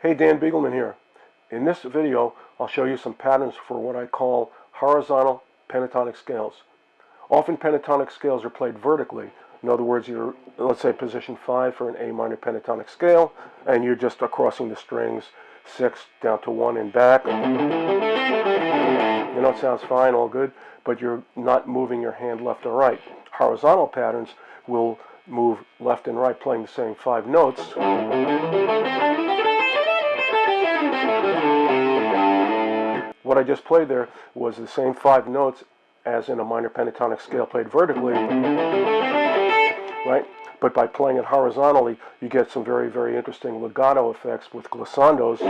Hey, Dan Beagleman here. In this video, I'll show you some patterns for what I call horizontal pentatonic scales. Often pentatonic scales are played vertically. In other words, you're, let's say, position 5 for an A minor pentatonic scale, and you're just crossing the strings 6 down to 1 and back. You know, it sounds fine, all good, but you're not moving your hand left or right. Horizontal patterns will move left and right, playing the same 5 notes. What I just played there was the same 5 notes as in a minor pentatonic scale played vertically, right? But by playing it horizontally, you get some very, very interesting legato effects with glissandos.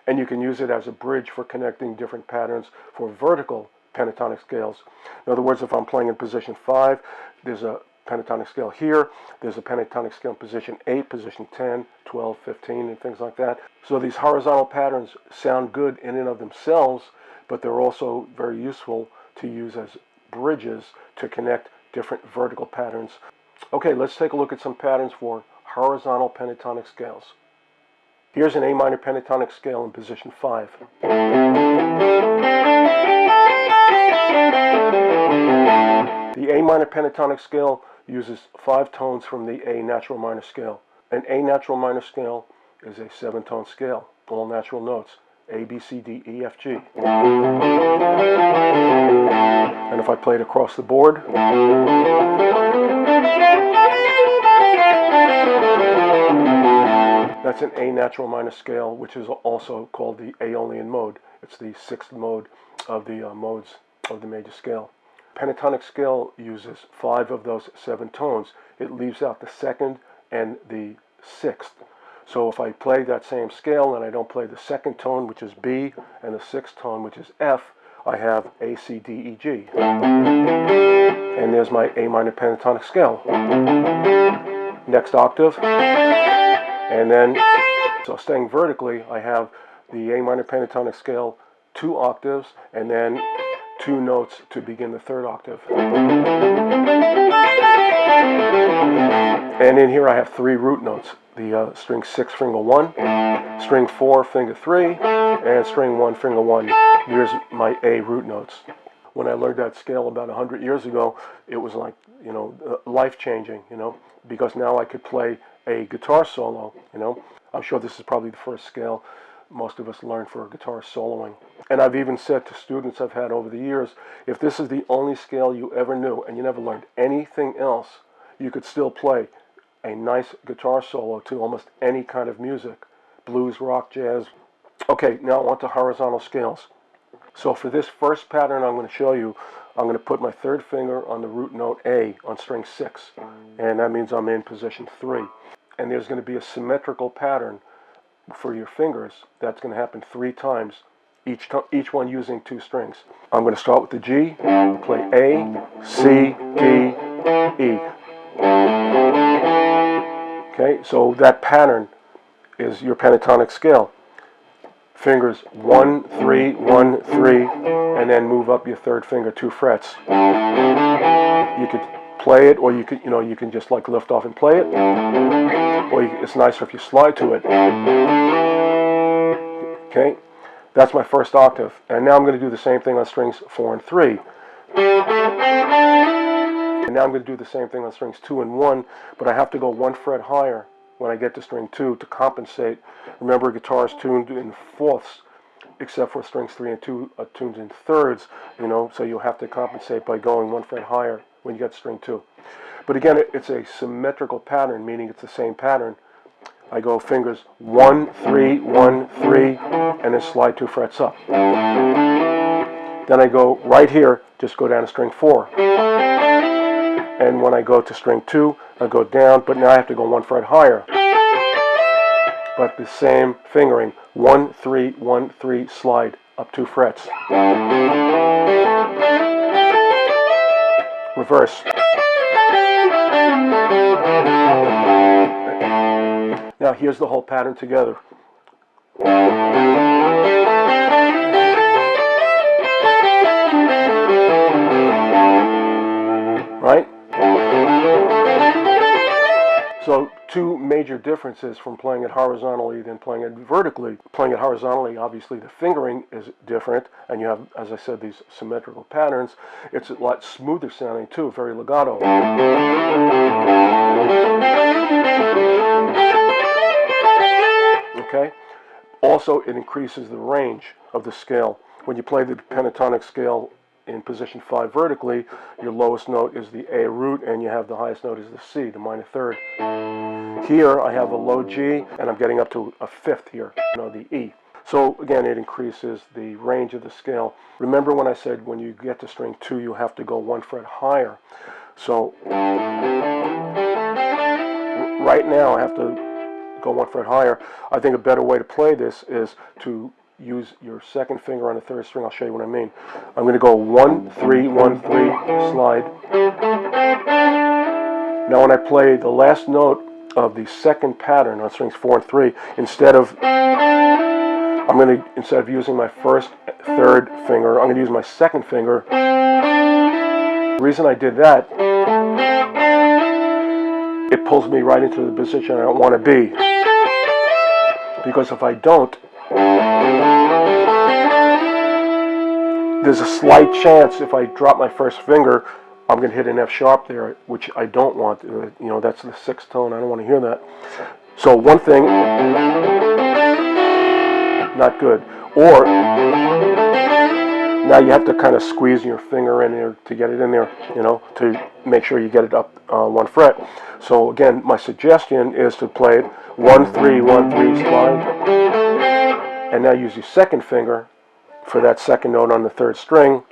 And you can use it as a bridge for connecting different patterns for vertical pentatonic scales. In other words, if I'm playing in position 5, there's a pentatonic scale here, there's a pentatonic scale in position 8, position 10, 12, 15, and things like that. So these horizontal patterns sound good in and of themselves, but they're also very useful to use as bridges to connect different vertical patterns. Okay, let's take a look at some patterns for horizontal pentatonic scales. Here's an A minor pentatonic scale in position 5. The A minor pentatonic scale uses 5 tones from the A natural minor scale. An A natural minor scale is a 7-tone scale, all natural notes, A, B, C, D, E, F, G. And if I play it across the board, that's an A natural minor scale, which is also called the Aeolian mode. It's the 6th mode of the modes of the major scale. Pentatonic scale uses 5 of those 7 tones. It leaves out the 2nd and the 6th. So if I play that same scale and I don't play the 2nd tone, which is B, and the 6th tone, which is F, I have A, C, D, E, G. And there's my A minor pentatonic scale. Next octave. And then, so staying vertically, I have the A minor pentatonic scale 2 octaves, and then 2 notes to begin the 3rd octave. And in here I have 3 root notes. The string 6, finger 1, string 4, finger 3, and string 1, finger 1. Here's my A root notes. When I learned that scale about 100 years ago, it was like, you know, life-changing, you know, because now I could play a guitar solo, you know. I'm sure this is probably the first scale most of us learn for guitar soloing. And I've even said to students I've had over the years, if this is the only scale you ever knew and you never learned anything else, you could still play a nice guitar solo to almost any kind of music, blues, rock, jazz. Okay, now on to horizontal scales. So for this first pattern I'm going to show you, I'm going to put my 3rd finger on the root note A on string 6, and that means I'm in position 3. And there's going to be a symmetrical pattern for your fingers. That's going to happen 3 times, each one using 2 strings. I'm going to start with the G, play A, C, D, E. Okay, so that pattern is your pentatonic scale. Fingers 1, 3, 1, 3, and then move up your 3rd finger 2 frets. You could play it, or you can just like lift off and play it, or it's nicer if you slide to it. Okay, that's my 1st octave, and now I'm going to do the same thing on strings 4 and 3. And now I'm going to do the same thing on strings 2 and 1, but I have to go 1 fret higher when I get to string 2 to compensate. Remember, guitar is tuned in 4ths, except for strings 3 and 2 are tuned in 3rds, you know, so you'll have to compensate by going 1 fret higher when you get to string 2. But again, it's a symmetrical pattern, meaning it's the same pattern. I go fingers 1, 3, 1, 3, and then slide 2 frets up. Then I go right here, just go down to string 4. And when I go to string 2, I go down, but now I have to go 1 fret higher. But the same fingering, 1, 3, 1, 3, slide up 2 frets. Reverse. Now here's the whole pattern together. Right? So two major differences from playing it horizontally than playing it vertically. Playing it horizontally, obviously the fingering is different, and you have, as I said, these symmetrical patterns. It's a lot smoother sounding too, very legato. Okay? Also, it increases the range of the scale. When you play the pentatonic scale in position 5 vertically, your lowest note is the A root, and you have the highest note is the C, the minor third. Here I have a low G, and I'm getting up to a fifth here, the E. So again, it increases the range of the scale. Remember when I said when you get to string 2, you have to go 1 fret higher. So right now I have to go 1 fret higher. I think a better way to play this is to use your second finger on the third string. I'll show you what I mean. I'm going to go 1, 3, 1, 3, slide. Now when I play the last note of the second pattern on strings 4 and 3, instead of using my first, third finger, I'm going to use my second finger. The reason I did that, it pulls me right into the position I don't want to be. Because if I don't, there's a slight chance if I drop my first finger, I'm going to hit an F sharp there, which I don't want. That's the 6th tone. I don't want to hear that. So one thing, not good. Or now you have to kind of squeeze your finger in there to get it in there, to make sure you get it up 1 fret. So again, my suggestion is to play it 1, 3, 1, 3, slide, and now use your second finger for that second note on the third string,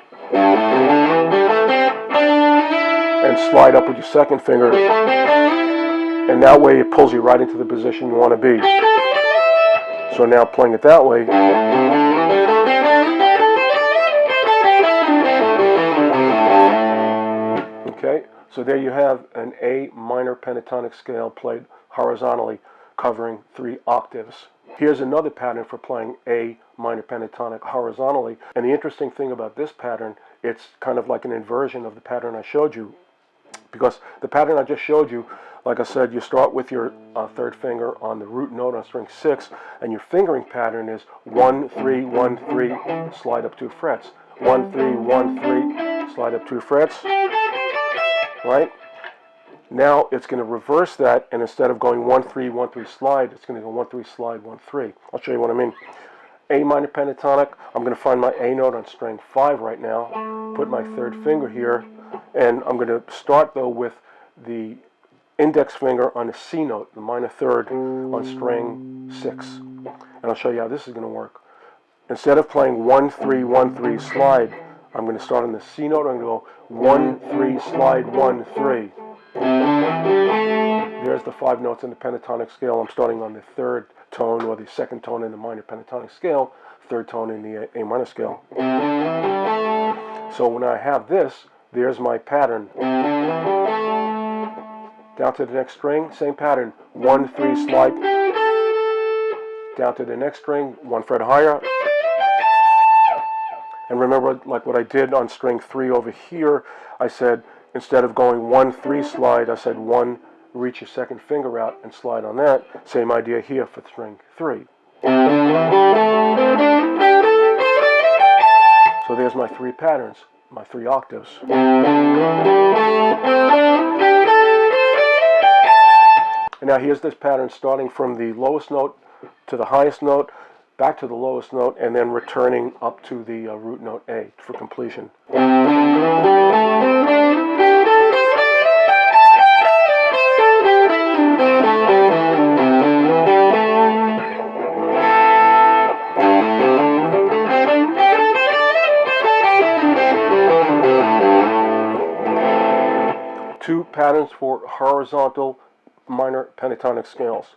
and slide up with your second finger, and that way it pulls you right into the position you want to be. So now playing it that way, okay, so there you have an A minor pentatonic scale played horizontally, covering 3 octaves. Here's another pattern for playing A minor pentatonic horizontally, and the interesting thing about this pattern, it's kind of like an inversion of the pattern I showed you, because the pattern I just showed you, like I said, you start with your third finger on the root note on string 6, and your fingering pattern is 1, 3, 1, 3, slide up 2 frets. 1, 3, 1, 3, slide up 2 frets, right? Now it's going to reverse that, and instead of going 1, 3, 1, 3, slide, it's going to go 1, 3, slide, 1, 3. I'll show you what I mean. A minor pentatonic, I'm going to find my A note on string 5 right now, put my third finger here, and I'm going to start though with the index finger on the C note, the minor third on string 6. And I'll show you how this is going to work. Instead of playing 1, 3, 1, 3, slide, I'm going to start on the C note. I'm going to go 1, 3, slide, 1, 3. There's the 5 notes in the pentatonic scale. I'm starting on the third tone, or the second tone in the minor pentatonic scale, third tone in the A minor scale. So when I have this, there's my pattern. Down to the next string, same pattern. 1, 3, slide. Down to the next string, 1 fret higher. And remember, like what I did on string 3 over here, I said, instead of going 1, 3, slide, I said 1, reach your second finger out and slide on that. Same idea here for string 3. So there's my 3 patterns, my 3 octaves. And now here's this pattern starting from the lowest note to the highest note, back to the lowest note, and then returning up to the root note A for completion. Two patterns for horizontal minor pentatonic scales.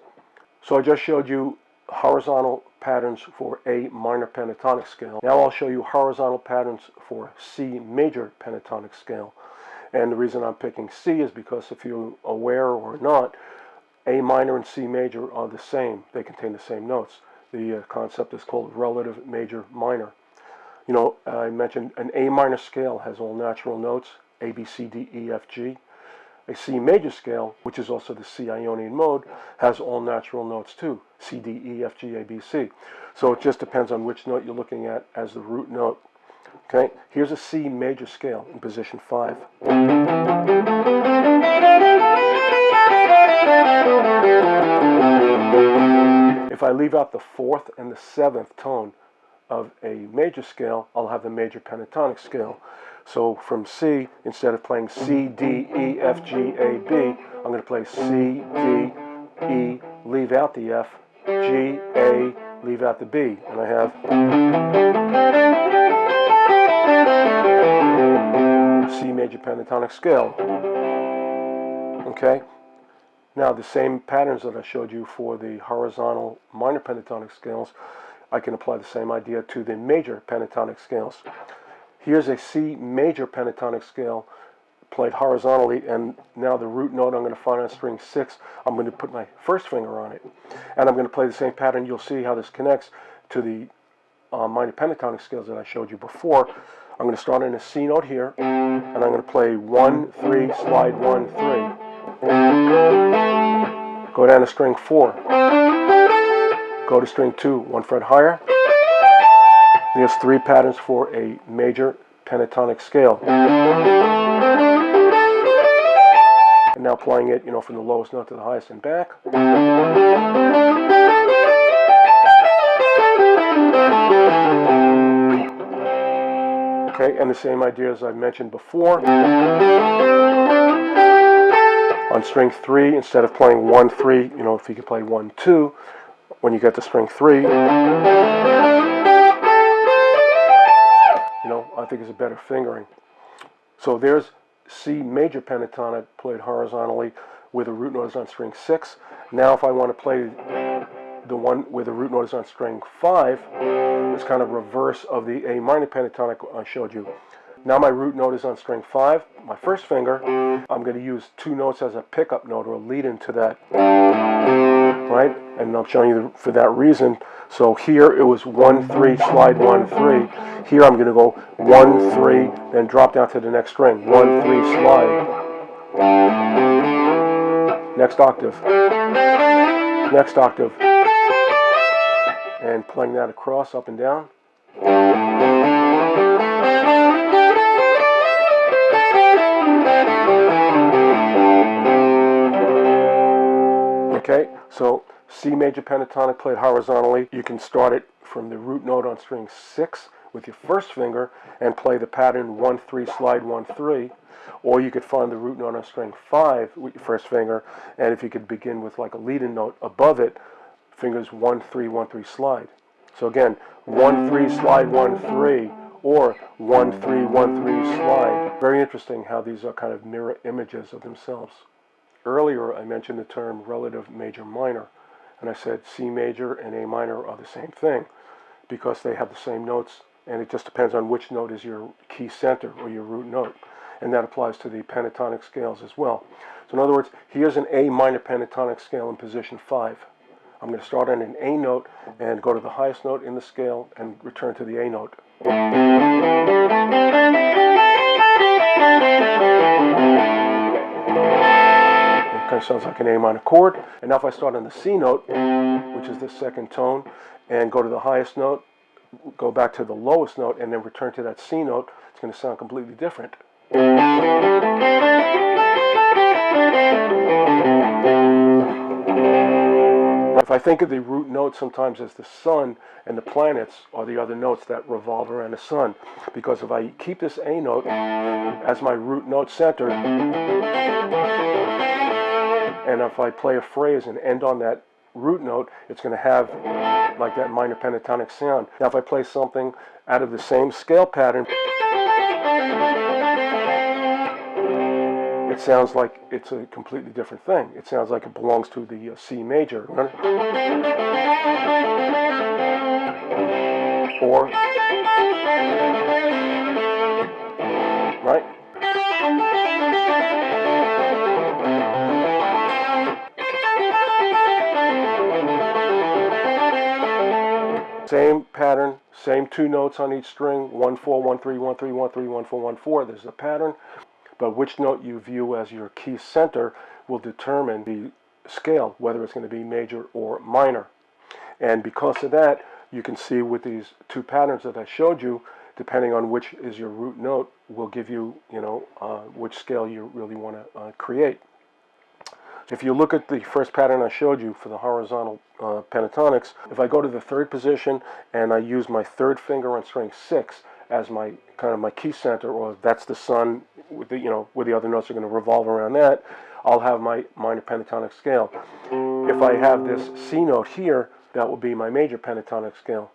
So I just showed you horizontal patterns for A minor pentatonic scale. Now I'll show you horizontal patterns for C major pentatonic scale. And the reason I'm picking C is because, if you're aware or not, A minor and C major are the same. They contain the same notes. The concept is called relative major minor. I mentioned an A minor scale has all natural notes, A, B, C, D, E, F, G. A C major scale, which is also the C Ionian mode, has all natural notes too. C, D, E, F, G, A, B, C. So it just depends on which note you're looking at as the root note. Okay, here's a C major scale in position 5. If I leave out the 4th and the 7th tone of a major scale, I'll have the major pentatonic scale. So from C, instead of playing C, D, E, F, G, A, B, I'm going to play C, D, E, leave out the F, G, A, leave out the B, and I have C major pentatonic scale. Okay? Now the same patterns that I showed you for the horizontal minor pentatonic scales, I can apply the same idea to the major pentatonic scales. Here's a C major pentatonic scale played horizontally, and now the root note I'm going to find on string 6, I'm going to put my first finger on it. And I'm going to play the same pattern. You'll see how this connects to the minor pentatonic scales that I showed you before. I'm going to start in a C note here, and I'm going to play 1, 3, slide 1, 3. Go down to string 4. Go to string 2, 1 fret higher. There's 3 patterns for a major pentatonic scale. And now playing it, from the lowest note to the highest and back. Okay, and the same idea as I mentioned before. On string 3, instead of playing 1, 3, if you could play 1, 2, when you get to string 3, I think is a better fingering. So there's C major pentatonic played horizontally where the root note is on string 6. Now if I want to play the one where the root note is on string 5, it's kind of reverse of the A minor pentatonic I showed you. Now my root note is on string 5, my first finger. I'm going to use 2 notes as a pickup note or a lead into that, right? And I'm showing you for that reason. So here it was 1, 3, slide 1, 3. Here I'm going to go 1, 3, then drop down to the next string. 1, 3, slide. Next octave. Next octave. And playing that across, up and down. Okay, so C major pentatonic played horizontally. You can start it from the root note on string 6 with your first finger and play the pattern 1, 3, slide 1, 3. Or you could find the root note on string 5 with your first finger, and if you could begin with like a leading note above it, fingers 1, 3, 1, 3, slide. So again, 1, 3, slide 1, 3, or 1, 3, 1, 3, slide. Very interesting how these are kind of mirror images of themselves. Earlier I mentioned the term relative major minor, and I said C major and A minor are the same thing because they have the same notes, and it just depends on which note is your key center or your root note, and that applies to the pentatonic scales as well. So in other words, here's an A minor pentatonic scale in position 5. I'm going to start on an A note and go to the highest note in the scale and return to the A note. It kind of sounds like an A minor chord. And now if I start on the C note, which is the second tone, and go to the highest note, go back to the lowest note, and then return to that C note, it's going to sound completely different. If I think of the root note sometimes as the sun, and the planets are the other notes that revolve around the sun, because if I keep this A note as my root note center, and if I play a phrase and end on that root note, it's going to have like that minor pentatonic sound. Now if I play something out of the same scale pattern, it sounds like it's a completely different thing. It sounds like it belongs to the C major. Or, right? Same pattern, same 2 notes on each string, 1, 4, 1, 3, 1, 3, 1, 3, 1, 4, 1, 4. There's a pattern. But which note you view as your key center will determine the scale, whether it's going to be major or minor. And because of that, you can see with these two patterns that I showed you, depending on which is your root note, will give you, which scale you really want to create. If you look at the first pattern I showed you for the horizontal pentatonics, if I go to the third position and I use my third finger on string 6 as my kind of my key center, or that's the sun, with the, where the other notes are going to revolve around that, I'll have my minor pentatonic scale. If I have this C note here, that will be my major pentatonic scale.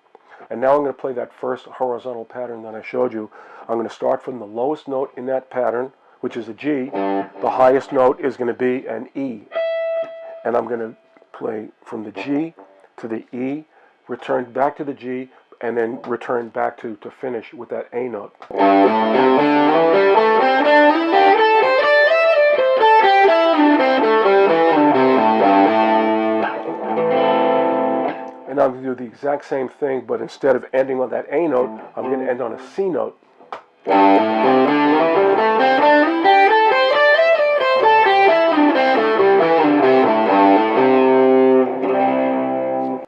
And now I'm going to play that first horizontal pattern that I showed you. I'm going to start from the lowest note in that pattern, which is a G. The highest note is going to be an E. And I'm going to play from the G to the E, return back to the G, and then return back to finish with that A note. And I'm going to do the exact same thing, but instead of ending on that A note, I'm going to end on a C note.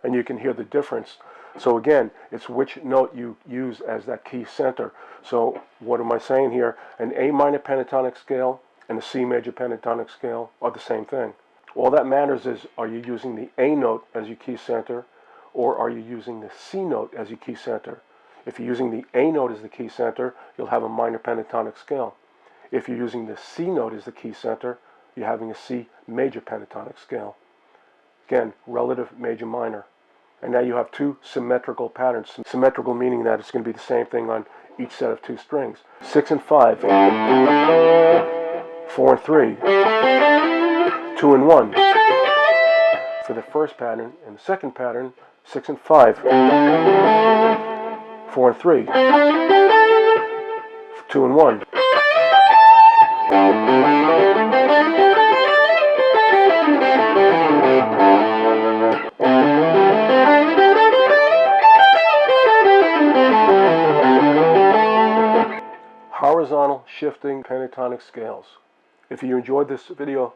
And you can hear the difference. So again, it's which note you use as that key center. So what am I saying here? An A minor pentatonic scale and a C major pentatonic scale are the same thing. All that matters is, are you using the A note as your key center, or are you using the C note as your key center? If you're using the A note as the key center, you'll have a minor pentatonic scale. If you're using the C note as the key center, you're having a C major pentatonic scale. Again, relative major minor. And now you have two symmetrical patterns. Symmetrical meaning that it's going to be the same thing on each set of two strings. 6 and 5, 4 and 3, 2 and 1. For the first pattern, and the second pattern, 6 and 5, 4 and 3, 2 and 1. Horizontal shifting pentatonic scales. If you enjoyed this video,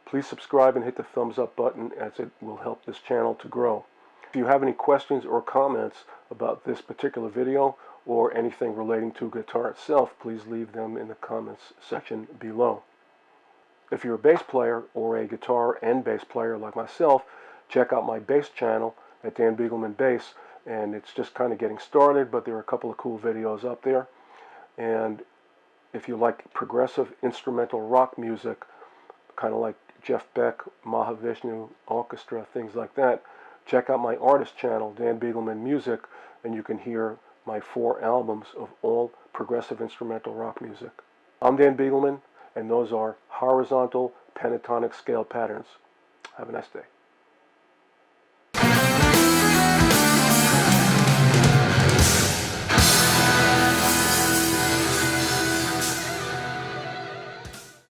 please subscribe and hit the thumbs up button, as it will help this channel to grow. If you have any questions or comments about this particular video or anything relating to guitar itself, please leave them in the comments section below. If you're a bass player or a guitar and bass player like myself, check out my bass channel at Dan Beagleman Bass, and it's just kind of getting started, but there are a couple of cool videos up there. And if you like progressive instrumental rock music, kind of like Jeff Beck, Mahavishnu Orchestra, things like that, check out my artist channel, Dan Beagleman Music, and you can hear my 4 albums of all progressive instrumental rock music. I'm Dan Beagleman, and those are horizontal pentatonic scale patterns. Have a nice day.